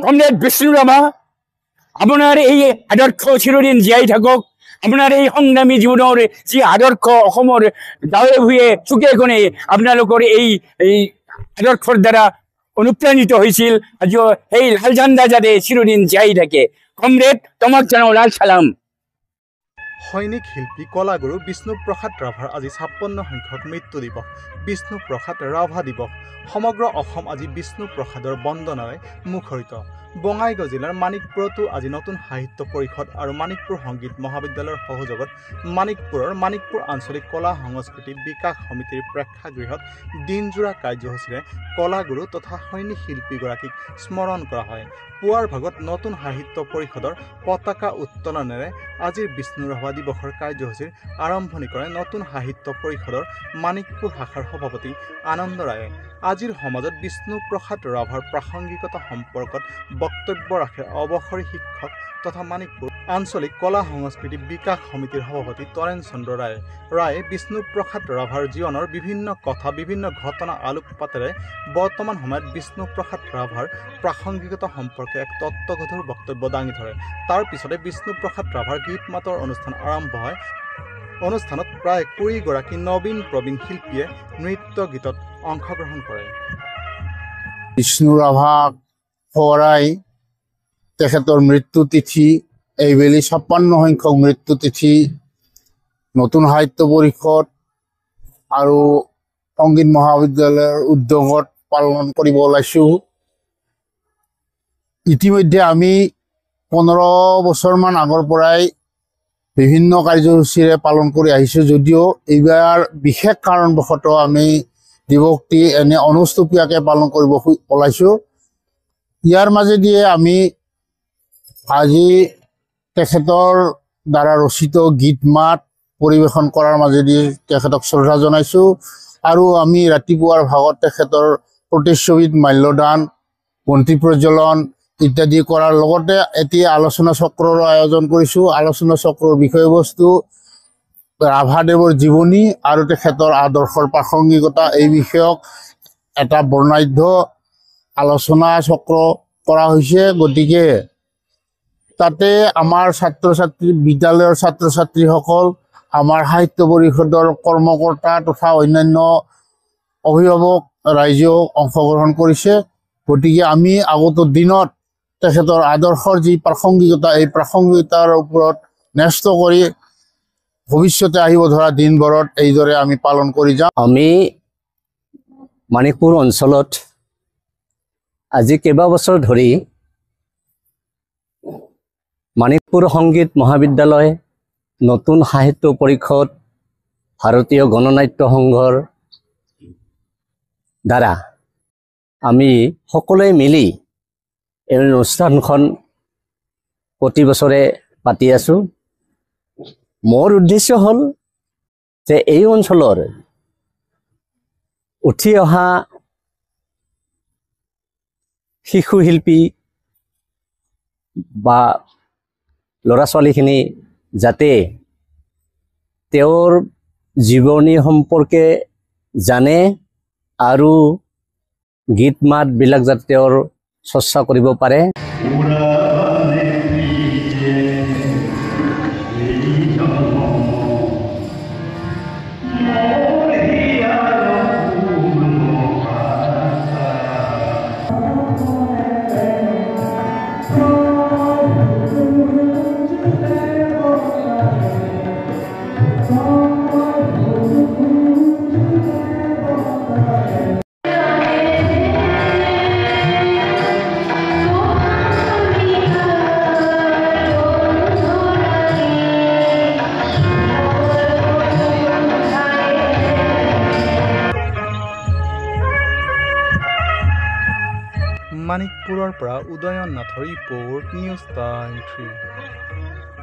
Comrade Bishnu Rabha, আপোনাৰ এই আদৰ্শ চিৰদিন জীয়াই থাকক। আপোনাৰ এই সংগ্ৰামী জীৱনৰ যি আদৰ্শ অসমৰ গাঁৱে ভূঞে চুকে কোণে আপোনালোকৰ এই আদৰ্শৰ দ্বাৰা অনুপ্ৰাণিত হৈছিল। আজিও সেই লাল ঝাণ্ডা যাতে চিৰদিন জীয়াই থাকে। কমৰেড, তোমাক জনাওঁ লাল চালাম। সৈনিক শিল্পী কলাগুৰু বিষ্ণুপ্ৰসাদ ৰাভাৰ আজি 56 সংখ্যক মৃত্যু দিৱস, বিষ্ণুপ্ৰসাদ ৰাভা দিৱস। সমগ্ৰ অসম আজি বিষ্ণুপ্ৰসাদৰ বন্দনাৰে মুখৰিত। বঙাইগাঁও জিলাৰ মানিকপুৰতো আজি নতুন সাহিত্য পৰিষদ আৰু মানিকপুৰ সংগীত মহাবিদ্যালয়ৰ সহযোগত মানিকপুৰ আঞ্চলিক কলা সংস্কৃতি বিকাশ সমিতিৰ প্ৰেক্ষাগৃহত দিনজোৰা কাৰ্যসূচীৰে কলাগুৰু তথা সৈনিক শিল্পীগৰাকীক স্মৰণ কৰা হয়। পুৱাৰ ভাগত নতুন সাহিত্য পৰিষদৰ পতাকা উত্তোলনেৰে আজিৰ বিষ্ণু ৰাভা দিৱসৰ কাৰ্যসূচীৰ আৰম্ভণি কৰে নতুন সাহিত্য পৰিষদৰ মানিকপুৰ শাখাৰ সভাপতি আনন্দ ৰায়ে। আজিৰ সমাজত বিষ্ণুপ্ৰসাদ ৰাভাৰ প্ৰাসংগিকতা সম্পৰ্কত বক্তব্য ৰাখে অৱসৰী শিক্ষক তথা মানিকপুৰ আঞ্চলিক কলা সংস্কৃতি বিকাশ সমিতিৰ সভাপতি তৰেণ চন্দ্ৰ ৰায়ে। ৰায়ে বিষ্ণুপ্ৰসাদ ৰাভাৰ জীৱনৰ বিভিন্ন কথা বিভিন্ন ঘটনা আলোকপাতেৰে বৰ্তমান সময়ত বিষ্ণুপ্ৰসাদ ৰাভাৰ প্ৰাসংগিকতা সম্পৰ্কে এক তত্ত্বগধুৰ বক্তব্য দাঙি ধৰে। তাৰ পিছতে বিষ্ণুপ্ৰসাদ ৰাভাৰ গীত মাতৰ অনুষ্ঠান আৰম্ভ হয়। অনুষ্ঠানত প্ৰায় 20 গৰাকী নবীন প্ৰবীণ শিল্পীয়ে নৃত্য গীতত অংশগ্ৰহণ কৰে। বিষ্ণু ৰাভাক সোঁৱৰাই তেখেতৰ মৃত্যু তিথি এইবেলি 56 সংখ্যক মৃত্যু তিথি নতুন সাহিত্য পৰিষদ আৰু সংগীত মহাবিদ্যালয়ৰ উদ্যোগত পালন কৰিব ওলাইছোঁ। ইতিমধ্যে আমি 15 বছৰমান আগৰ পৰাই বিভিন্ন কাৰ্যসূচীৰে পালন কৰি আহিছোঁ, যদিও এইবাৰ বিশেষ কাৰণবশতঃ আমি দিৱসটি এনে অনুষ্টুপীয়াকৈ পালন কৰিব ওলাইছোঁ। ইয়াৰ মাজেদিয়ে আমি আজি তেখেতৰ দ্বাৰা ৰচিত গীত মাত পৰিৱেশন কৰাৰ মাজেদি তেখেতক শ্ৰদ্ধা জনাইছোঁ। আৰু আমি ৰাতিপুৱাৰ ভাগত তেখেতৰ প্ৰতিচ্ছবিত মাল্যদান, বন্তি প্ৰজ্বলন ইত্যাদি কৰাৰ লগতে এটি আলোচনা চক্ৰৰো আয়োজন কৰিছোঁ। আলোচনা চক্ৰৰ বিষয়বস্তু ৰাভাদেৱৰ জীৱনী আৰু তেখেতৰ আদৰ্শৰ প্ৰাসংগিকতা এই বিষয়ক এটা বৰ্ণাঢ্য আলোচনা চক্ৰ কৰা হৈছে। গতিকে তাতে আমাৰ বিদ্যালয়ৰ ছাত্ৰ ছাত্ৰীসকল, আমাৰ সাহিত্য পৰিষদৰ কৰ্মকৰ্তা তথা অন্যান্য অভিভাৱক ৰাইজেও অংশগ্ৰহণ কৰিছে। গতিকে আমি আগত দিনত তেখেতৰ আদৰ্শৰ যি প্ৰাসংগিকতা, এই প্ৰাসংগিকতাৰ ওপৰত ন্যস্ত কৰি ভৱিষ্যতে আহিব ধৰা দিনবোৰত এইদৰে আমি পালন কৰি যাম। আমি মানিকপুৰ অঞ্চলত আজি কেইবাবছৰ ধৰি মানিকপুৰ সংগীত মহাবিদ্যালয়, নতুন সাহিত্য পৰিষদ, ভাৰতীয় গণনাট্য সংঘৰ দ্বাৰা আমি সকলোৱে মিলি এই অনুষ্ঠানখন প্ৰতি বছৰে পাতি আছোঁ। মোৰ উদ্দেশ্য হ'ল যে এই অঞ্চলৰ উঠি অহা শিশু শিল্পী বা ল'ৰা ছোৱালীখিনি যাতে তেওঁৰ জীৱনী সম্পৰ্কে জানে আৰু গীত মাতবিলাক যাতে তেওঁৰ চৰ্চা কৰিব পাৰে। মানিকপুৰৰ পৰা উদয়ন নাথৰ ৰিপৰ্ট, নিউজ টাইম 3।